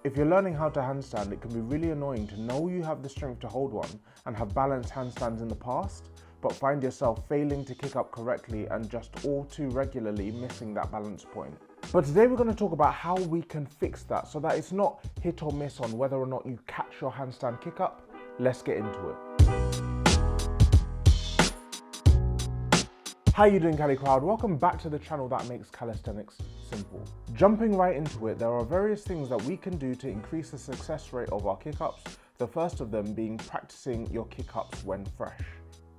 If you're learning how to handstand, it can be really annoying to know you have the strength to hold one and have balanced handstands in the past, but find yourself failing to kick up correctly and just all too regularly missing that balance point. But today we're going to talk about how we can fix that so that it's not hit or miss on whether or not you catch your handstand kick up. Let's get into it. How you doing, Cali Crowd? Welcome back to the channel that makes calisthenics simple. Jumping right into it, there are various things that we can do to increase the success rate of our kick-ups, the first of them being practicing your kick-ups when fresh.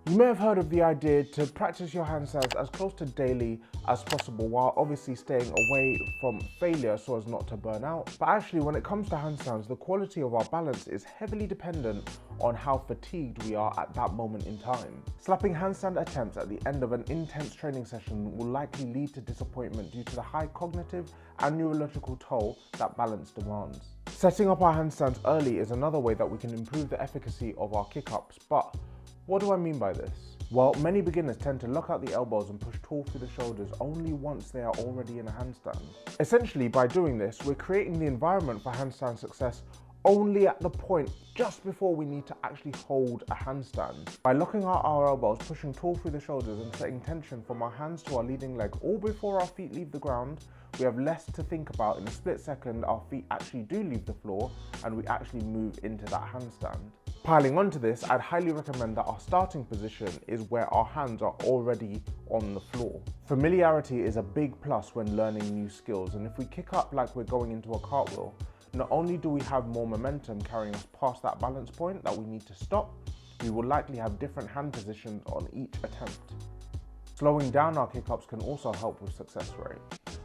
You may have heard of the idea to practice your handstands as close to daily as possible while obviously staying away from failure so as not to burn out. But actually, when it comes to handstands, the quality of our balance is heavily dependent on how fatigued we are at that moment in time. Slapping handstand attempts at the end of an intense training session will likely lead to disappointment due to the high cognitive and neurological toll that balance demands. Setting up our handstands early is another way that we can improve the efficacy of our kick-ups, but what do I mean by this? Well, many beginners tend to lock out the elbows and push tall through the shoulders only once they are already in a handstand. Essentially, by doing this, we're creating the environment for handstand success only at the point just before we need to actually hold a handstand. By locking out our elbows, pushing tall through the shoulders and setting tension from our hands to our leading leg all before our feet leave the ground, we have less to think about. In a split second, our feet actually do leave the floor and we actually move into that handstand. Piling onto this, I'd highly recommend that our starting position is where our hands are already on the floor. Familiarity is a big plus when learning new skills, and if we kick up like we're going into a cartwheel, not only do we have more momentum carrying us past that balance point that we need to stop, we will likely have different hand positions on each attempt. Slowing down our kick-ups can also help with success rate.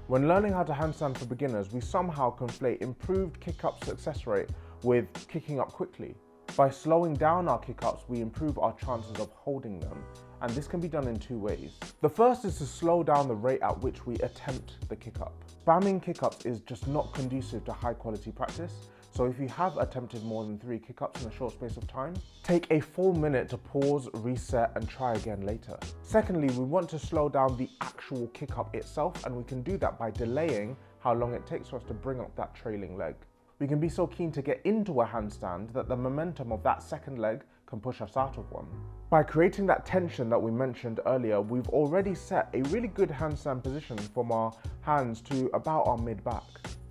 When learning how to handstand for beginners, we somehow conflate improved kick-up success rate with kicking up quickly. By slowing down our kick-ups, we improve our chances of holding them, and this can be done in two ways. The first is to slow down the rate at which we attempt the kick-up. Spamming kick-ups is just not conducive to high quality practice, so if you have attempted more than 3 kick-ups in a short space of time, take a full minute to pause, reset, and try again later. Secondly, we want to slow down the actual kick-up itself, and we can do that by delaying how long it takes for us to bring up that trailing leg. We can be so keen to get into a handstand that the momentum of that second leg can push us out of one. By creating that tension that we mentioned earlier, we've already set a really good handstand position from our hands to about our mid-back.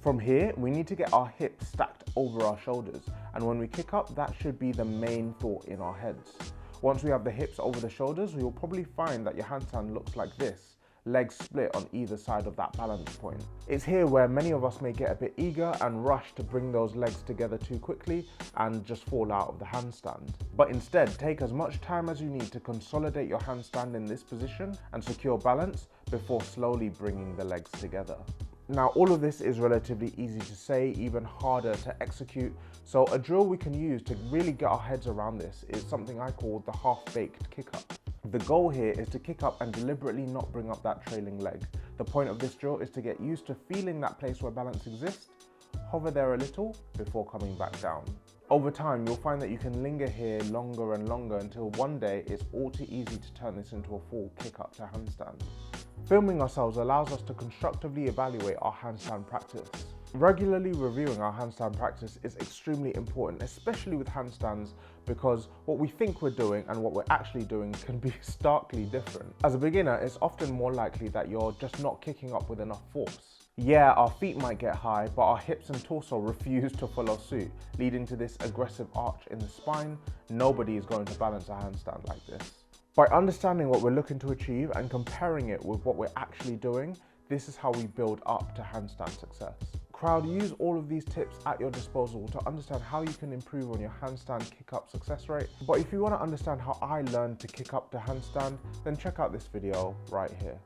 From here, we need to get our hips stacked over our shoulders, and when we kick up, that should be the main thought in our heads. Once we have the hips over the shoulders, we will probably find that your handstand looks like this. Legs split on either side of that balance point. It's here where many of us may get a bit eager and rush to bring those legs together too quickly and just fall out of the handstand. But instead, take as much time as you need to consolidate your handstand in this position and secure balance before slowly bringing the legs together. Now, all of this is relatively easy to say, even harder to execute. So a drill we can use to really get our heads around this is something I call the half-baked kick-up. The goal here is to kick up and deliberately not bring up that trailing leg. The point of this drill is to get used to feeling that place where balance exists, hover there a little before coming back down. Over time, you'll find that you can linger here longer and longer until one day it's all too easy to turn this into a full kick up to handstand. Filming ourselves allows us to constructively evaluate our handstand practice. Regularly reviewing our handstand practice is extremely important, especially with handstands, because what we think we're doing and what we're actually doing can be starkly different. As a beginner, it's often more likely that you're just not kicking up with enough force. Yeah, our feet might get high, but our hips and torso refuse to follow suit, leading to this aggressive arch in the spine. Nobody is going to balance a handstand like this. By understanding what we're looking to achieve and comparing it with what we're actually doing, this is how we build up to handstand success. Crowd, use all of these tips at your disposal to understand how you can improve on your handstand kick-up success rate. But if you want to understand how I learned to kick up to handstand, then check out this video right here.